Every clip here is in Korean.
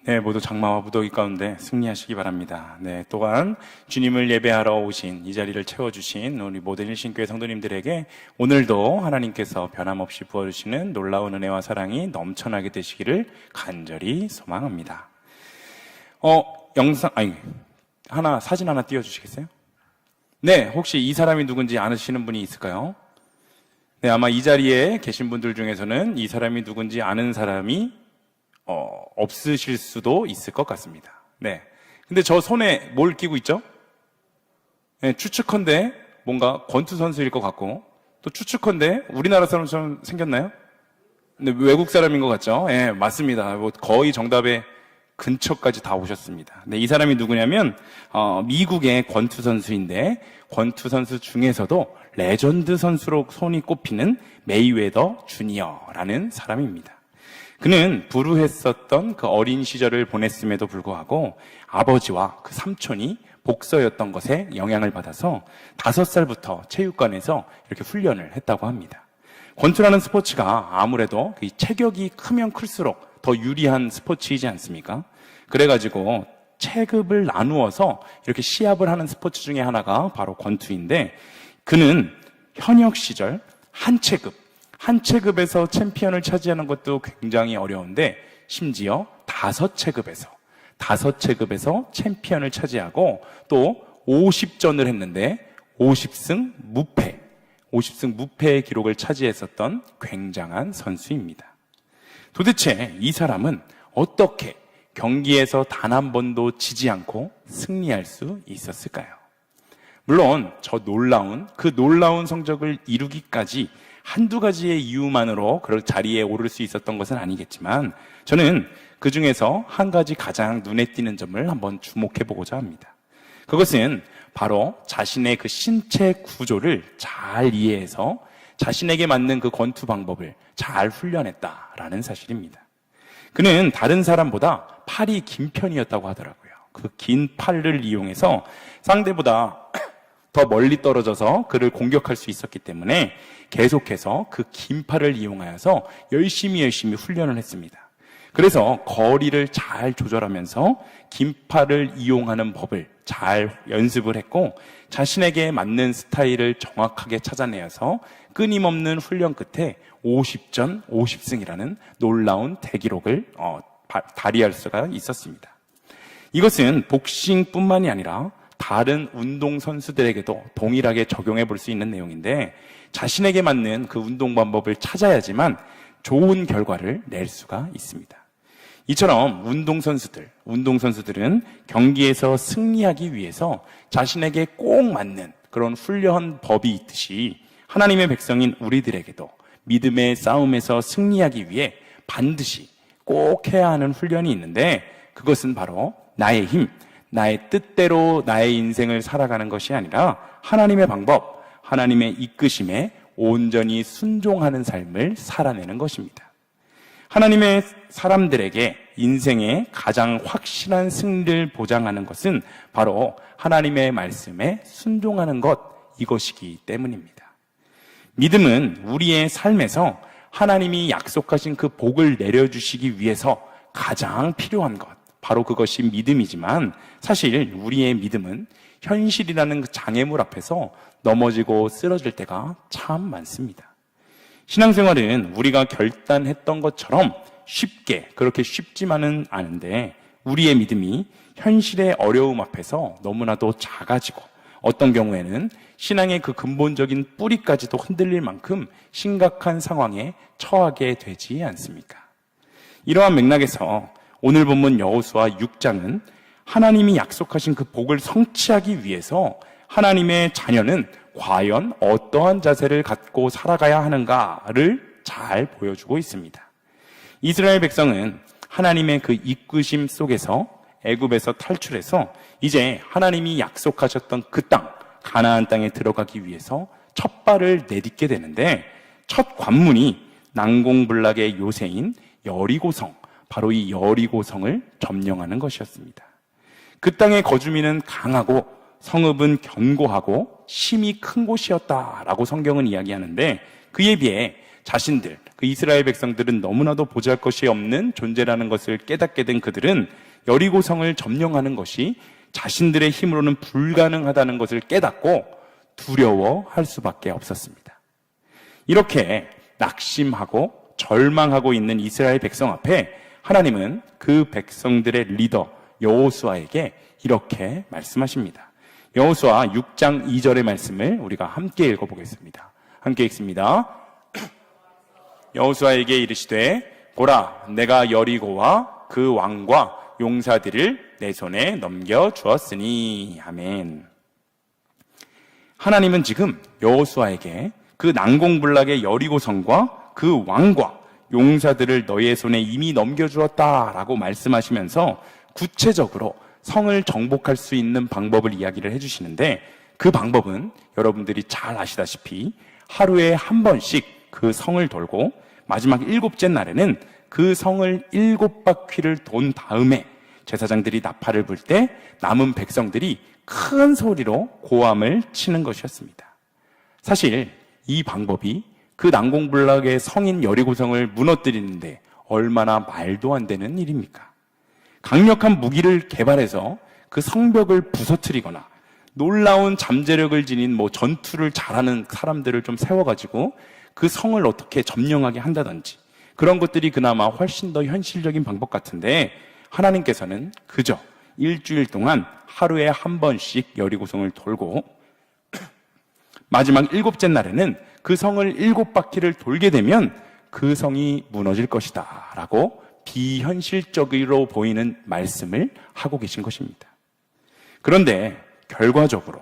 네, 모두 장마와 무더기 가운데 승리하시기 바랍니다. 네, 또한 주님을 예배하러 오신 이 자리를 채워주신 우리 모든 일신교회 성도님들에게 오늘도 하나님께서 변함없이 부어주시는 놀라운 은혜와 사랑이 넘쳐나게 되시기를 간절히 소망합니다. 사진 하나 띄워주시겠어요? 네, 혹시 이 사람이 누군지 아시는 분이 있을까요? 네, 아마 이 자리에 계신 분들 중에서는 이 사람이 누군지 아는 사람이 없으실 수도 있을 것 같습니다. 네. 근데 저 손에 뭘 끼고 있죠? 네, 추측컨대 뭔가 권투 선수일 것 같고, 또 추측컨대 우리나라 사람처럼 생겼나요? 근데 외국 사람인 것 같죠? 네, 맞습니다. 거의 정답의 근처까지 다 오셨습니다. 네, 이 사람이 누구냐면, 미국의 권투 선수인데, 권투 선수 중에서도 레전드 선수로 손이 꼽히는 메이웨더 주니어라는 사람입니다. 그는 불우했었던 그 어린 시절을 보냈음에도 불구하고 아버지와 그 삼촌이 복서였던 것에 영향을 받아서 5살부터 체육관에서 이렇게 훈련을 했다고 합니다. 권투라는 스포츠가 아무래도 그 체격이 크면 클수록 더 유리한 스포츠이지 않습니까? 그래가지고 체급을 나누어서 이렇게 시합을 하는 스포츠 중에 하나가 바로 권투인데, 그는 현역 시절 한 체급에서 챔피언을 차지하는 것도 굉장히 어려운데, 심지어 5체급에서 챔피언을 차지하고 또 50전을 했는데 50승 무패의 기록을 차지했었던 굉장한 선수입니다. 도대체 이 사람은 어떻게 경기에서 단 한 번도 지지 않고 승리할 수 있었을까요? 물론 그 놀라운 성적을 이루기까지 한두 가지의 이유만으로 그럴 자리에 오를 수 있었던 것은 아니겠지만, 저는 그 중에서 한 가지 가장 눈에 띄는 점을 한번 주목해 보고자 합니다. 그것은 바로 자신의 그 신체 구조를 잘 이해해서 자신에게 맞는 그 권투 방법을 잘 훈련했다라는 사실입니다. 그는 다른 사람보다 팔이 긴 편이었다고 하더라고요. 그 긴 팔을 이용해서 상대보다 더 멀리 떨어져서 그를 공격할 수 있었기 때문에 계속해서 그 긴 팔을 이용하여서 열심히 훈련을 했습니다. 그래서 거리를 잘 조절하면서 긴 팔을 이용하는 법을 잘 연습을 했고, 자신에게 맞는 스타일을 정확하게 찾아내어서 끊임없는 훈련 끝에 50전 50승이라는 놀라운 대기록을 발휘할 수가 있었습니다. 이것은 복싱뿐만이 아니라 다른 운동 선수들에게도 동일하게 적용해 볼 수 있는 내용인데, 자신에게 맞는 그 운동 방법을 찾아야지만 좋은 결과를 낼 수가 있습니다. 이처럼 운동선수들은 경기에서 승리하기 위해서 자신에게 꼭 맞는 그런 훈련 법이 있듯이, 하나님의 백성인 우리들에게도 믿음의 싸움에서 승리하기 위해 반드시 꼭 해야 하는 훈련이 있는데, 그것은 바로 나의 힘, 나의 뜻대로 나의 인생을 살아가는 것이 아니라 하나님의 방법, 하나님의 이끄심에 온전히 순종하는 삶을 살아내는 것입니다. 하나님의 사람들에게 인생의 가장 확실한 승리를 보장하는 것은 바로 하나님의 말씀에 순종하는 것, 이것이기 때문입니다. 믿음은 우리의 삶에서 하나님이 약속하신 그 복을 내려주시기 위해서 가장 필요한 것, 바로 그것이 믿음이지만, 사실 우리의 믿음은 현실이라는 그 장애물 앞에서 넘어지고 쓰러질 때가 참 많습니다. 신앙생활은 우리가 결단했던 것처럼 그렇게 쉽지만은 않은데, 우리의 믿음이 현실의 어려움 앞에서 너무나도 작아지고, 어떤 경우에는 신앙의 그 근본적인 뿌리까지도 흔들릴 만큼 심각한 상황에 처하게 되지 않습니까? 이러한 맥락에서 오늘 본문 여호수아 6장은 하나님이 약속하신 그 복을 성취하기 위해서 하나님의 자녀는 과연 어떠한 자세를 갖고 살아가야 하는가를 잘 보여주고 있습니다. 이스라엘 백성은 하나님의 그 이끄심 속에서 애굽에서 탈출해서 이제 하나님이 약속하셨던 그 땅, 가나안 땅에 들어가기 위해서 첫 발을 내딛게 되는데, 첫 관문이 난공불락의 요새인 여리고성, 바로 이 여리고성을 점령하는 것이었습니다. 그 땅의 거주민은 강하고 성읍은 견고하고 심이 큰 곳이었다라고 성경은 이야기하는데, 그에 비해 자신들, 그 이스라엘 백성들은 너무나도 보잘것이 없는 존재라는 것을 깨닫게 된 그들은 여리고성을 점령하는 것이 자신들의 힘으로는 불가능하다는 것을 깨닫고 두려워할 수밖에 없었습니다. 이렇게 낙심하고 절망하고 있는 이스라엘 백성 앞에 하나님은 그 백성들의 리더 여호수아에게 이렇게 말씀하십니다. 여호수아 6장 2절의 말씀을 우리가 함께 읽어보겠습니다. 함께 읽습니다. 여호수아에게 이르시되 보라, 내가 여리고와 그 왕과 용사들을 내 손에 넘겨주었으니. 아멘. 하나님은 지금 여호수아에게 그 난공불락의 여리고성과 그 왕과 용사들을 너의 손에 이미 넘겨주었다라고 말씀하시면서 구체적으로 성을 정복할 수 있는 방법을 이야기를 해주시는데, 그 방법은 여러분들이 잘 아시다시피 하루에 한 번씩 그 성을 돌고 마지막 7째 날에는 그 성을 7바퀴를 돈 다음에 제사장들이 나팔을 불 때 남은 백성들이 큰 소리로 고함을 치는 것이었습니다. 사실 이 방법이 그 난공불락의 성인 여리고성을 무너뜨리는데 얼마나 말도 안 되는 일입니까? 강력한 무기를 개발해서 그 성벽을 부서뜨리거나 놀라운 잠재력을 지닌 전투를 잘하는 사람들을 좀 세워가지고 그 성을 어떻게 점령하게 한다든지, 그런 것들이 그나마 훨씬 더 현실적인 방법 같은데, 하나님께서는 그저 일주일 동안 하루에 한 번씩 여리고성을 돌고 마지막 7째 날에는 그 성을 7바퀴를 돌게 되면 그 성이 무너질 것이다 라고 비현실적으로 보이는 말씀을 하고 계신 것입니다. 그런데 결과적으로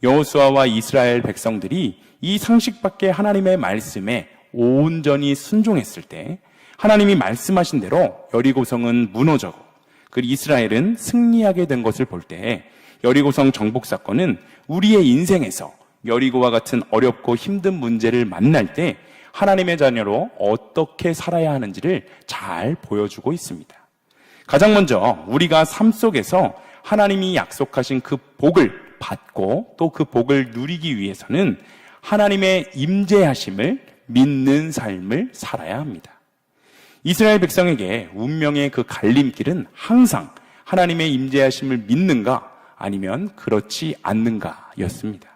여호수아와 이스라엘 백성들이 이 상식 밖의 하나님의 말씀에 온전히 순종했을 때 하나님이 말씀하신 대로 여리고성은 무너져고 그 이스라엘은 승리하게 된 것을 볼 때 여리고성 정복 사건은 우리의 인생에서 여리고와 같은 어렵고 힘든 문제를 만날 때 하나님의 자녀로 어떻게 살아야 하는지를 잘 보여주고 있습니다. 가장 먼저 우리가 삶 속에서 하나님이 약속하신 그 복을 받고 또 그 복을 누리기 위해서는 하나님의 임재하심을 믿는 삶을 살아야 합니다. 이스라엘 백성에게 운명의 그 갈림길은 항상 하나님의 임재하심을 믿는가 아니면 그렇지 않는가였습니다.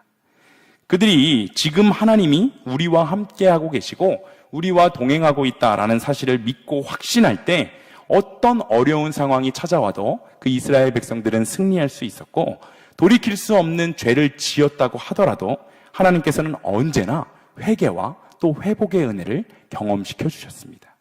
그들이 지금 하나님이 우리와 함께하고 계시고 우리와 동행하고 있다라는 사실을 믿고 확신할 때 어떤 어려운 상황이 찾아와도 그 이스라엘 백성들은 승리할 수 있었고, 돌이킬 수 없는 죄를 지었다고 하더라도 하나님께서는 언제나 회개와 또 회복의 은혜를 경험시켜 주셨습니다.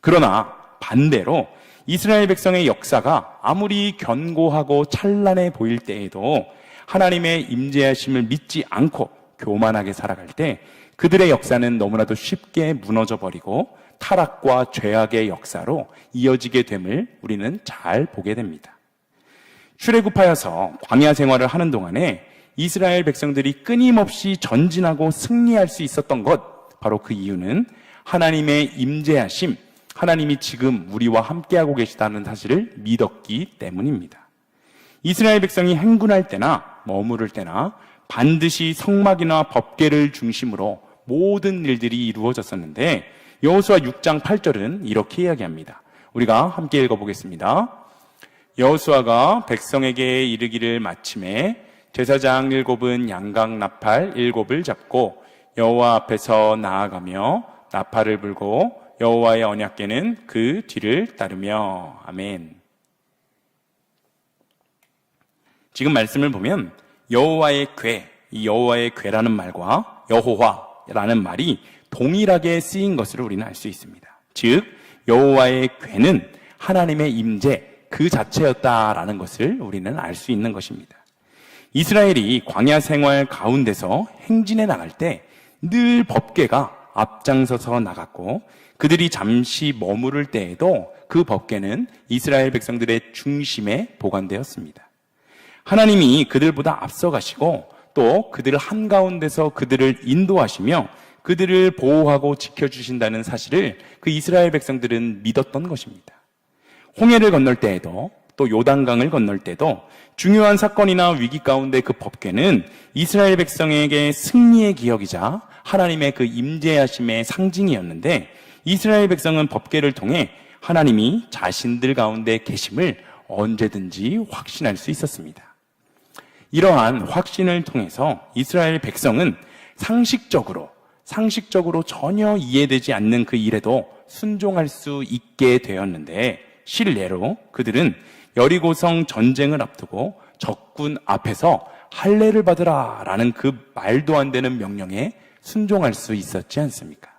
그러나 반대로 이스라엘 백성의 역사가 아무리 견고하고 찬란해 보일 때에도 하나님의 임재하심을 믿지 않고 교만하게 살아갈 때 그들의 역사는 너무나도 쉽게 무너져버리고 타락과 죄악의 역사로 이어지게 됨을 우리는 잘 보게 됩니다. 출애굽하여서 광야 생활을 하는 동안에 이스라엘 백성들이 끊임없이 전진하고 승리할 수 있었던 것, 바로 그 이유는 하나님의 임재하심, 하나님이 지금 우리와 함께하고 계시다는 사실을 믿었기 때문입니다. 이스라엘 백성이 행군할 때나 머무를 때나 반드시 성막이나 법궤를 중심으로 모든 일들이 이루어졌었는데, 여호수아 6장 8절은 이렇게 이야기합니다. 우리가 함께 읽어보겠습니다. 여호수아가 백성에게 이르기를 마침에 제사장 7은 양각 나팔 7을 잡고 여호와 앞에서 나아가며 나팔을 불고 여호와의 언약궤는 그 뒤를 따르며. 아멘. 지금 말씀을 보면 여호와의 궤, 이 여호와의 궤라는 말과 여호와라는 말이 동일하게 쓰인 것을 우리는 알 수 있습니다. 즉 여호와의 궤는 하나님의 임재 그 자체였다라는 것을 우리는 알 수 있는 것입니다. 이스라엘이 광야 생활 가운데서 행진해 나갈 때 늘 법궤가 앞장서서 나갔고, 그들이 잠시 머무를 때에도 그 법궤는 이스라엘 백성들의 중심에 보관되었습니다. 하나님이 그들보다 앞서가시고 또 그들 한가운데서 그들을 인도하시며 그들을 보호하고 지켜주신다는 사실을 그 이스라엘 백성들은 믿었던 것입니다. 홍해를 건널 때에도 또 요단강을 건널 때도 중요한 사건이나 위기 가운데 그 법궤는 이스라엘 백성에게 승리의 기억이자 하나님의 그 임재하심의 상징이었는데, 이스라엘 백성은 법궤를 통해 하나님이 자신들 가운데 계심을 언제든지 확신할 수 있었습니다. 이러한 확신을 통해서 이스라엘 백성은 상식적으로 전혀 이해되지 않는 그 일에도 순종할 수 있게 되었는데, 실례로 그들은 여리고성 전쟁을 앞두고 적군 앞에서 할례를 받으라 라는 그 말도 안 되는 명령에 순종할 수 있었지 않습니까?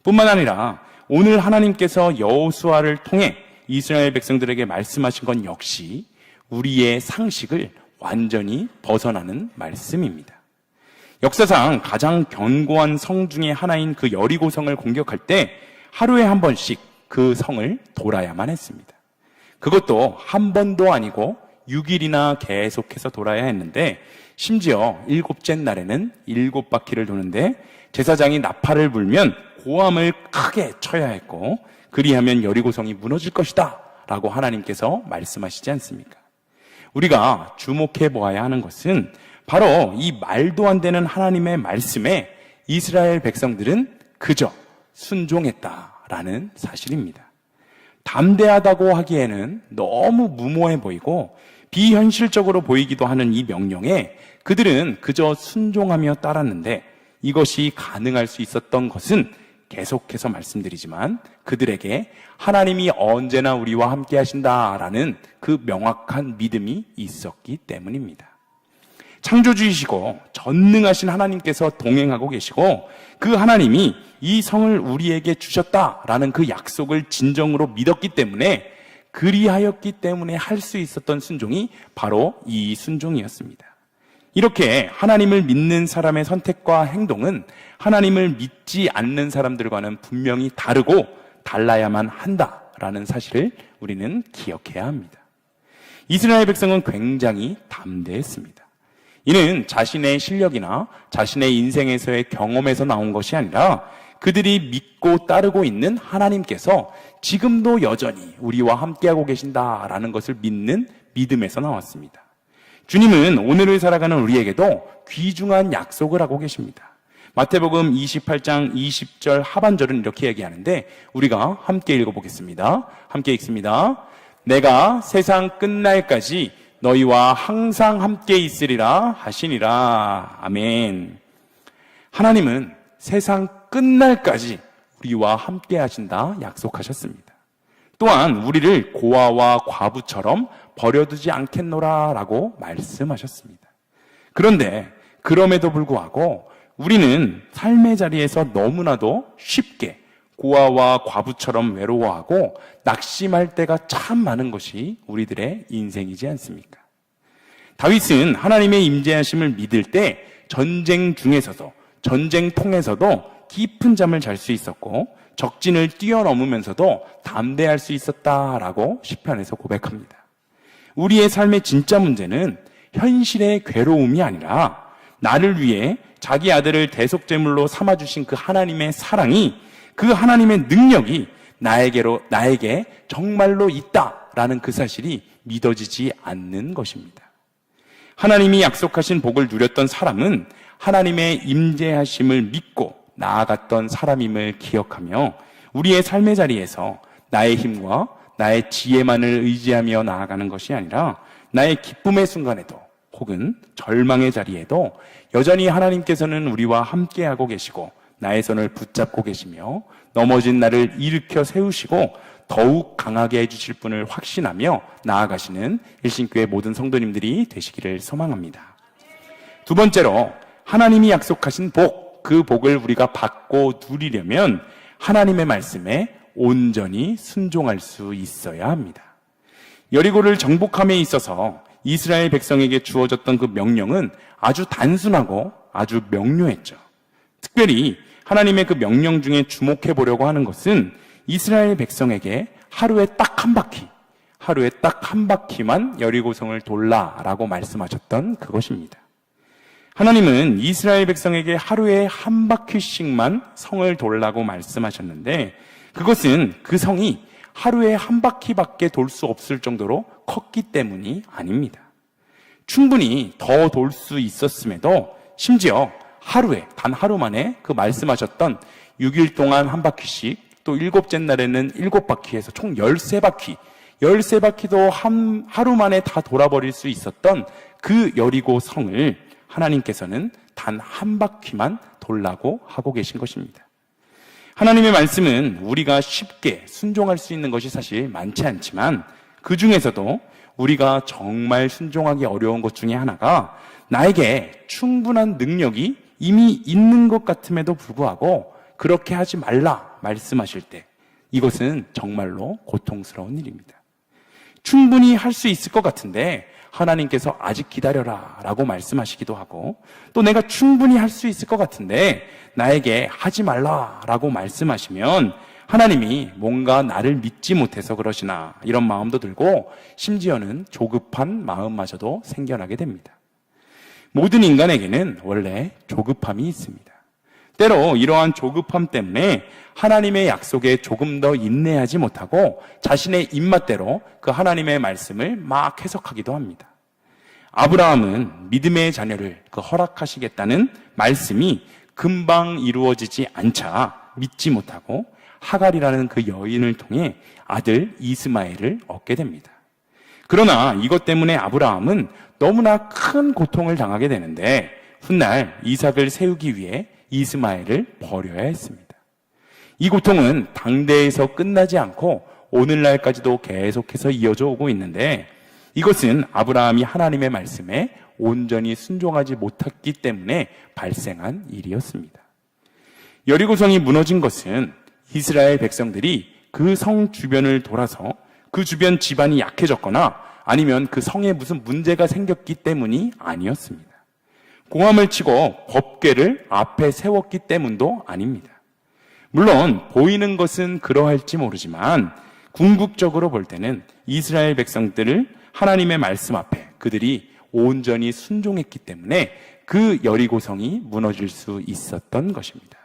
뿐만 아니라 오늘 하나님께서 여호수아를 통해 이스라엘 백성들에게 말씀하신 건 역시 우리의 상식을 완전히 벗어나는 말씀입니다. 역사상 가장 견고한 성 중에 하나인 그 여리고성을 공격할 때 하루에 한 번씩 그 성을 돌아야만 했습니다. 그것도 한 번도 아니고 6일이나 계속해서 돌아야 했는데, 심지어 7째 날에는 7바퀴를 도는데 제사장이 나팔을 불면 고함을 크게 쳐야 했고, 그리하면 여리고성이 무너질 것이다 라고 하나님께서 말씀하시지 않습니까? 우리가 주목해 보아야 하는 것은 바로 이 말도 안 되는 하나님의 말씀에 이스라엘 백성들은 그저 순종했다라는 사실입니다. 담대하다고 하기에는 너무 무모해 보이고 비현실적으로 보이기도 하는 이 명령에 그들은 그저 순종하며 따랐는데, 이것이 가능할 수 있었던 것은 계속해서 말씀드리지만 그들에게 하나님이 언제나 우리와 함께 하신다라는 그 명확한 믿음이 있었기 때문입니다. 창조주이시고 전능하신 하나님께서 동행하고 계시고, 그 하나님이 이 성을 우리에게 주셨다라는 그 약속을 진정으로 믿었기 때문에, 그리하였기 때문에 할 수 있었던 순종이 바로 이 순종이었습니다. 이렇게 하나님을 믿는 사람의 선택과 행동은 하나님을 믿지 않는 사람들과는 분명히 다르고 달라야만 한다라는 사실을 우리는 기억해야 합니다. 이스라엘 백성은 굉장히 담대했습니다. 이는 자신의 실력이나 자신의 인생에서의 경험에서 나온 것이 아니라 그들이 믿고 따르고 있는 하나님께서 지금도 여전히 우리와 함께하고 계신다라는 것을 믿는 믿음에서 나왔습니다. 주님은 오늘을 살아가는 우리에게도 귀중한 약속을 하고 계십니다. 마태복음 28장 20절 하반절은 이렇게 얘기하는데, 우리가 함께 읽어보겠습니다. 함께 읽습니다. 내가 세상 끝날까지 너희와 항상 함께 있으리라 하시니라. 아멘. 하나님은 세상 끝날까지 우리와 함께 하신다 약속하셨습니다. 또한 우리를 고아와 과부처럼 버려두지 않겠노라 라고 말씀하셨습니다. 그런데 그럼에도 불구하고 우리는 삶의 자리에서 너무나도 쉽게 고아와 과부처럼 외로워하고 낙심할 때가 참 많은 것이 우리들의 인생이지 않습니까? 다윗은 하나님의 임재하심을 믿을 때 전쟁 중에서도, 전쟁통에서도 깊은 잠을 잘 수 있었고 적진을 뛰어넘으면서도 담대할 수 있었다라고 시편에서 고백합니다. 우리의 삶의 진짜 문제는 현실의 괴로움이 아니라 나를 위해 자기 아들을 대속제물로 삼아주신 그 하나님의 사랑이, 그 하나님의 능력이 나에게 정말로 있다라는 그 사실이 믿어지지 않는 것입니다. 하나님이 약속하신 복을 누렸던 사람은 하나님의 임재하심을 믿고 나아갔던 사람임을 기억하며 우리의 삶의 자리에서 나의 힘과 나의 지혜만을 의지하며 나아가는 것이 아니라 나의 기쁨의 순간에도 혹은 절망의 자리에도 여전히 하나님께서는 우리와 함께하고 계시고 나의 손을 붙잡고 계시며 넘어진 나를 일으켜 세우시고 더욱 강하게 해주실 분을 확신하며 나아가시는 일신교회 모든 성도님들이 되시기를 소망합니다. 두 번째로, 하나님이 약속하신 복, 그 복을 우리가 받고 누리려면 하나님의 말씀에 온전히 순종할 수 있어야 합니다. 여리고를 정복함에 있어서 이스라엘 백성에게 주어졌던 그 명령은 아주 단순하고 아주 명료했죠. 특별히 하나님의 그 명령 중에 주목해 보려고 하는 것은 이스라엘 백성에게 하루에 딱 한 바퀴만 여리고성을 돌라라고 말씀하셨던 그것입니다. 하나님은 이스라엘 백성에게 하루에 한 바퀴씩만 성을 돌라고 말씀하셨는데, 그것은 그 성이 하루에 한 바퀴밖에 돌 수 없을 정도로 컸기 때문이 아닙니다. 충분히 더 돌 수 있었음에도 심지어 하루에, 단 하루 만에 그 말씀하셨던 6일 동안 한 바퀴씩 또 일곱째 날에는 7바퀴에서 총 13바퀴, 13바퀴도 하루 만에 다 돌아버릴 수 있었던 그 여리고 성을 하나님께서는 단 한 바퀴만 돌라고 하고 계신 것입니다. 하나님의 말씀은 우리가 쉽게 순종할 수 있는 것이 사실 많지 않지만 그 중에서도 우리가 정말 순종하기 어려운 것 중에 하나가 나에게 충분한 능력이 이미 있는 것 같음에도 불구하고 그렇게 하지 말라 말씀하실 때 이것은 정말로 고통스러운 일입니다. 충분히 할 수 있을 것 같은데 하나님께서 아직 기다려라 라고 말씀하시기도 하고 또 내가 충분히 할 수 있을 것 같은데 나에게 하지 말라 라고 말씀하시면 하나님이 뭔가 나를 믿지 못해서 그러시나 이런 마음도 들고 심지어는 조급한 마음마저도 생겨나게 됩니다. 모든 인간에게는 원래 조급함이 있습니다. 때로 이러한 조급함 때문에 하나님의 약속에 조금 더 인내하지 못하고 자신의 입맛대로 그 하나님의 말씀을 막 해석하기도 합니다. 아브라함은 믿음의 자녀를 허락하시겠다는 말씀이 금방 이루어지지 않자 믿지 못하고 하갈이라는 그 여인을 통해 아들 이스마엘을 얻게 됩니다. 그러나 이것 때문에 아브라함은 너무나 큰 고통을 당하게 되는데 훗날 이삭을 세우기 위해 이스마엘을 버려야 했습니다. 이 고통은 당대에서 끝나지 않고 오늘날까지도 계속해서 이어져 오고 있는데 이것은 아브라함이 하나님의 말씀에 온전히 순종하지 못했기 때문에 발생한 일이었습니다. 여리고성이 무너진 것은 이스라엘 백성들이 그 성 주변을 돌아서 그 주변 지반이 약해졌거나 아니면 그 성에 무슨 문제가 생겼기 때문이 아니었습니다. 공함을 치고 법궤를 앞에 세웠기 때문도 아닙니다. 물론 보이는 것은 그러할지 모르지만 궁극적으로 볼 때는 이스라엘 백성들을 하나님의 말씀 앞에 그들이 온전히 순종했기 때문에 그 여리고성이 무너질 수 있었던 것입니다.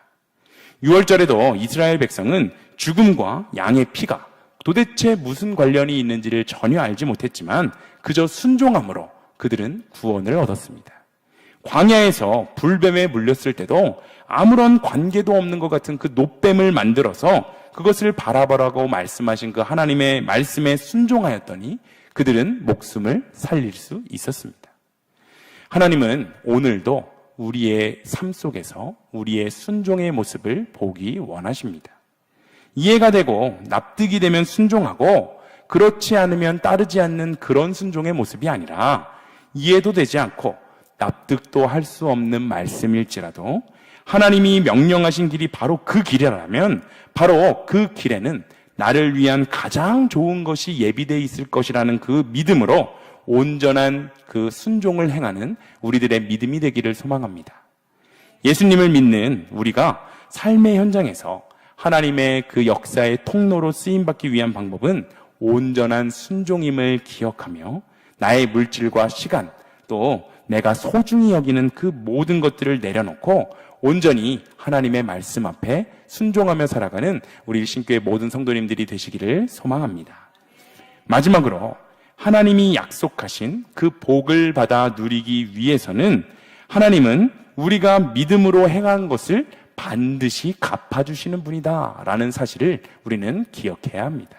6월절에도 이스라엘 백성은 죽음과 양의 피가 도대체 무슨 관련이 있는지를 전혀 알지 못했지만 그저 순종함으로 그들은 구원을 얻었습니다. 광야에서 불뱀에 물렸을 때도 아무런 관계도 없는 것 같은 그 놋뱀을 만들어서 그것을 바라보라고 말씀하신 그 하나님의 말씀에 순종하였더니 그들은 목숨을 살릴 수 있었습니다. 하나님은 오늘도 우리의 삶 속에서 우리의 순종의 모습을 보기 원하십니다. 이해가 되고 납득이 되면 순종하고 그렇지 않으면 따르지 않는 그런 순종의 모습이 아니라 이해도 되지 않고 납득도 할 수 없는 말씀일지라도 하나님이 명령하신 길이 바로 그 길이라면 바로 그 길에는 나를 위한 가장 좋은 것이 예비되어 있을 것이라는 그 믿음으로 온전한 그 순종을 행하는 우리들의 믿음이 되기를 소망합니다. 예수님을 믿는 우리가 삶의 현장에서 하나님의 그 역사의 통로로 쓰임받기 위한 방법은 온전한 순종임을 기억하며 나의 물질과 시간 또 내가 소중히 여기는 그 모든 것들을 내려놓고 온전히 하나님의 말씀 앞에 순종하며 살아가는 우리 신교의 모든 성도님들이 되시기를 소망합니다. 마지막으로 하나님이 약속하신 그 복을 받아 누리기 위해서는 하나님은 우리가 믿음으로 행한 것을 반드시 갚아주시는 분이다 라는 사실을 우리는 기억해야 합니다.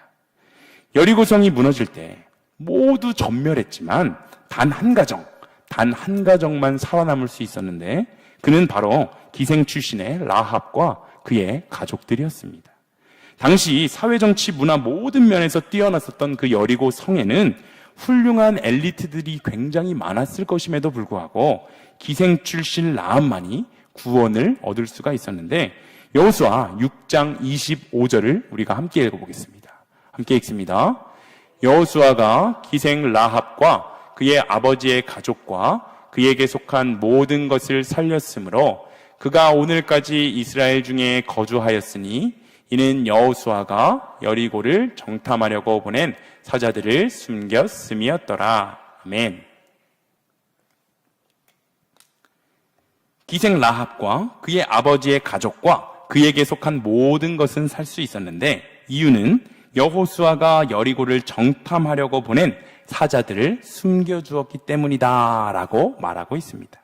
여리고성이 무너질 때 모두 전멸했지만 단 한 가정만 살아남을 수 있었는데 그는 바로 기생 출신의 라합과 그의 가족들이었습니다. 당시 사회정치 문화 모든 면에서 뛰어났었던 그 여리고 성에는 훌륭한 엘리트들이 굉장히 많았을 것임에도 불구하고 기생 출신 라합만이 구원을 얻을 수가 있었는데 여호수아 6장 25절을 우리가 함께 읽어보겠습니다. 함께 읽습니다. 여호수아가 기생 라합과 그의 아버지의 가족과 그에게 속한 모든 것을 살렸으므로 그가 오늘까지 이스라엘 중에 거주하였으니 이는 여호수아가 여리고를 정탐하려고 보낸 사자들을 숨겼음이었더라. 아멘. 기생 라합과 그의 아버지의 가족과 그에게 속한 모든 것은 살 수 있었는데 이유는 여호수아가 여리고를 정탐하려고 보낸 사자들을 숨겨주었기 때문이다 라고 말하고 있습니다.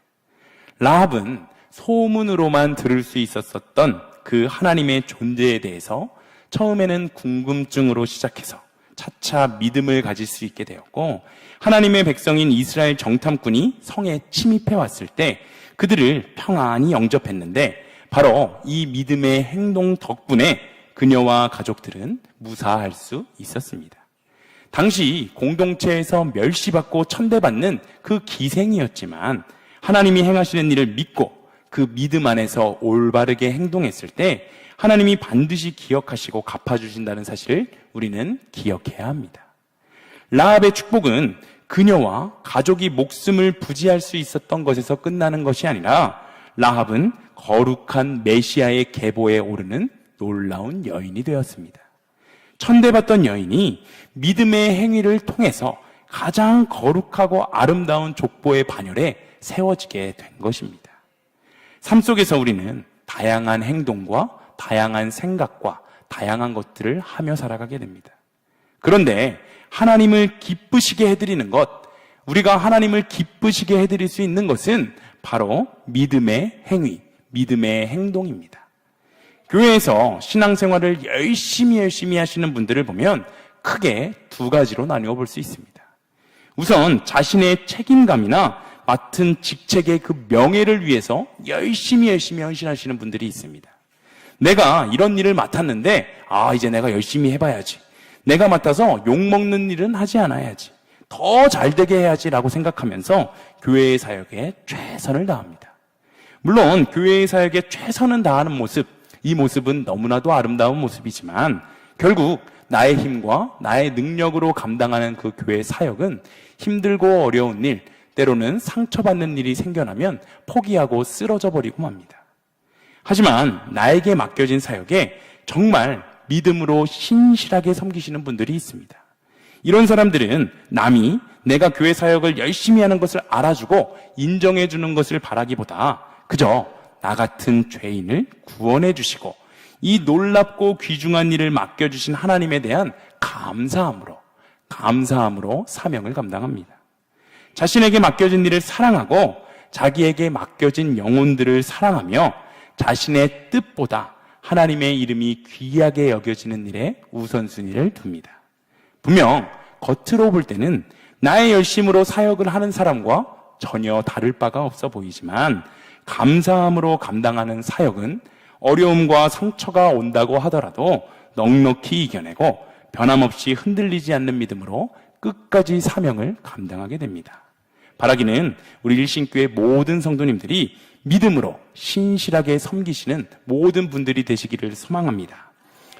라합은 소문으로만 들을 수 있었던 그 하나님의 존재에 대해서 처음에는 궁금증으로 시작해서 차차 믿음을 가질 수 있게 되었고, 하나님의 백성인 이스라엘 정탐꾼이 성에 침입해 왔을 때 그들을 평안히 영접했는데, 바로 이 믿음의 행동 덕분에 그녀와 가족들은 무사할 수 있었습니다. 당시 공동체에서 멸시받고 천대받는 그 기생이었지만, 하나님이 행하시는 일을 믿고 그 믿음 안에서 올바르게 행동했을 때 하나님이 반드시 기억하시고 갚아주신다는 사실을 우리는 기억해야 합니다. 라합의 축복은 그녀와 가족이 목숨을 부지할 수 있었던 것에서 끝나는 것이 아니라, 라합은 거룩한 메시아의 계보에 오르는 놀라운 여인이 되었습니다. 천대받던 여인이 믿음의 행위를 통해서 가장 거룩하고 아름다운 족보의 반열에 세워지게 된 것입니다. 삶 속에서 우리는 다양한 행동과 다양한 생각과 다양한 것들을 하며 살아가게 됩니다. 그런데 하나님을 기쁘시게 해드리는 것, 우리가 하나님을 기쁘시게 해드릴 수 있는 것은 바로 믿음의 행위, 믿음의 행동입니다. 교회에서 신앙생활을 열심히 하시는 분들을 보면 크게 두 가지로 나누어 볼 수 있습니다. 우선 자신의 책임감이나 맡은 직책의 그 명예를 위해서 열심히 헌신하시는 분들이 있습니다. 내가 이런 일을 맡았는데 이제 내가 열심히 해봐야지, 내가 맡아서 욕먹는 일은 하지 않아야지, 더 잘되게 해야지라고 생각하면서 교회의 사역에 최선을 다합니다. 물론 교회의 사역에 최선을 다하는 모습, 이 모습은 너무나도 아름다운 모습이지만 결국 나의 힘과 나의 능력으로 감당하는 그 교회 사역은 힘들고 어려운 일, 때로는 상처받는 일이 생겨나면 포기하고 쓰러져 버리고 맙니다. 하지만 나에게 맡겨진 사역에 정말 믿음으로 신실하게 섬기시는 분들이 있습니다. 이런 사람들은 남이 내가 교회 사역을 열심히 하는 것을 알아주고 인정해 주는 것을 바라기보다 그저 나 같은 죄인을 구원해 주시고 이 놀랍고 귀중한 일을 맡겨주신 하나님에 대한 감사함으로 사명을 감당합니다. 자신에게 맡겨진 일을 사랑하고 자기에게 맡겨진 영혼들을 사랑하며 자신의 뜻보다 하나님의 이름이 귀하게 여겨지는 일에 우선순위를 둡니다. 분명 겉으로 볼 때는 나의 열심으로 사역을 하는 사람과 전혀 다를 바가 없어 보이지만, 감사함으로 감당하는 사역은 어려움과 상처가 온다고 하더라도 넉넉히 이겨내고 변함없이 흔들리지 않는 믿음으로 끝까지 사명을 감당하게 됩니다. 바라기는 우리 일신교회 모든 성도님들이 믿음으로 신실하게 섬기시는 모든 분들이 되시기를 소망합니다.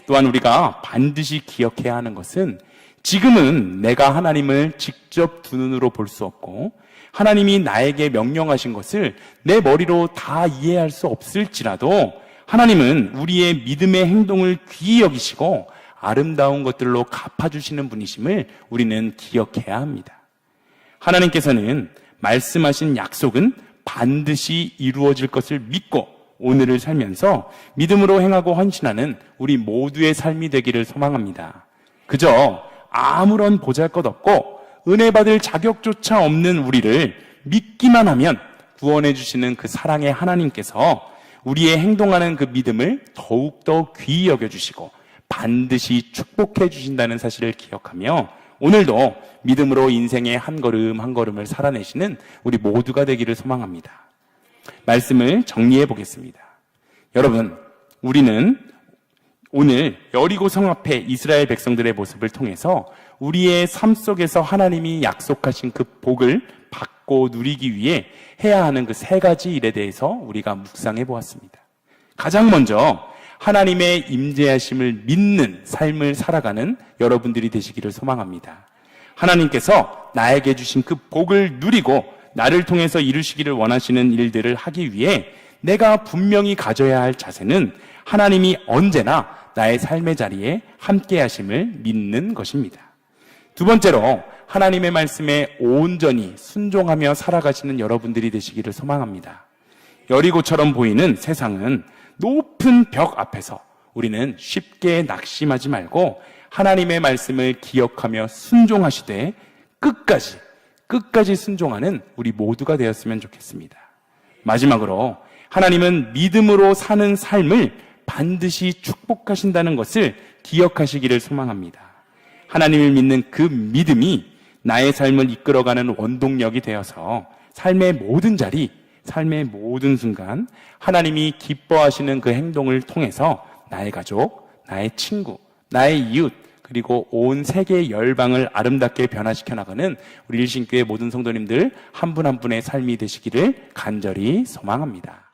또한 우리가 반드시 기억해야 하는 것은, 지금은 내가 하나님을 직접 두 눈으로 볼 수 없고 하나님이 나에게 명령하신 것을 내 머리로 다 이해할 수 없을지라도 하나님은 우리의 믿음의 행동을 귀히 여기시고 아름다운 것들로 갚아주시는 분이심을 우리는 기억해야 합니다. 하나님께서는 말씀하신 약속은 반드시 이루어질 것을 믿고 오늘을 살면서 믿음으로 행하고 헌신하는 우리 모두의 삶이 되기를 소망합니다. 그저 아무런 보잘것없고 은혜 받을 자격조차 없는 우리를 믿기만 하면 구원해 주시는 그 사랑의 하나님께서 우리의 행동하는 그 믿음을 더욱더 귀히 여겨주시고 반드시 축복해 주신다는 사실을 기억하며 오늘도 믿음으로 인생의 한 걸음 한 걸음을 살아내시는 우리 모두가 되기를 소망합니다. 말씀을 정리해 보겠습니다. 여러분, 우리는 오늘 여리고 성 앞에 이스라엘 백성들의 모습을 통해서 우리의 삶 속에서 하나님이 약속하신 그 복을 받고 누리기 위해 해야 하는 그 세 가지 일에 대해서 우리가 묵상해 보았습니다. 가장 먼저 하나님의 임재하심을 믿는 삶을 살아가는 여러분들이 되시기를 소망합니다. 하나님께서 나에게 주신 그 복을 누리고 나를 통해서 이루시기를 원하시는 일들을 하기 위해 내가 분명히 가져야 할 자세는 하나님이 언제나 나의 삶의 자리에 함께 하심을 믿는 것입니다. 두 번째로 하나님의 말씀에 온전히 순종하며 살아가시는 여러분들이 되시기를 소망합니다. 여리고처럼 보이는 세상은 높은 벽 앞에서 우리는 쉽게 낙심하지 말고 하나님의 말씀을 기억하며 순종하시되 끝까지 순종하는 우리 모두가 되었으면 좋겠습니다. 마지막으로 하나님은 믿음으로 사는 삶을 반드시 축복하신다는 것을 기억하시기를 소망합니다. 하나님을 믿는 그 믿음이 나의 삶을 이끌어가는 원동력이 되어서 삶의 모든 자리, 삶의 모든 순간 하나님이 기뻐하시는 그 행동을 통해서 나의 가족, 나의 친구, 나의 이웃, 그리고 온 세계 열방을 아름답게 변화시켜 나가는 우리 일신교회 모든 성도님들 한 분 한 분의 삶이 되시기를 간절히 소망합니다.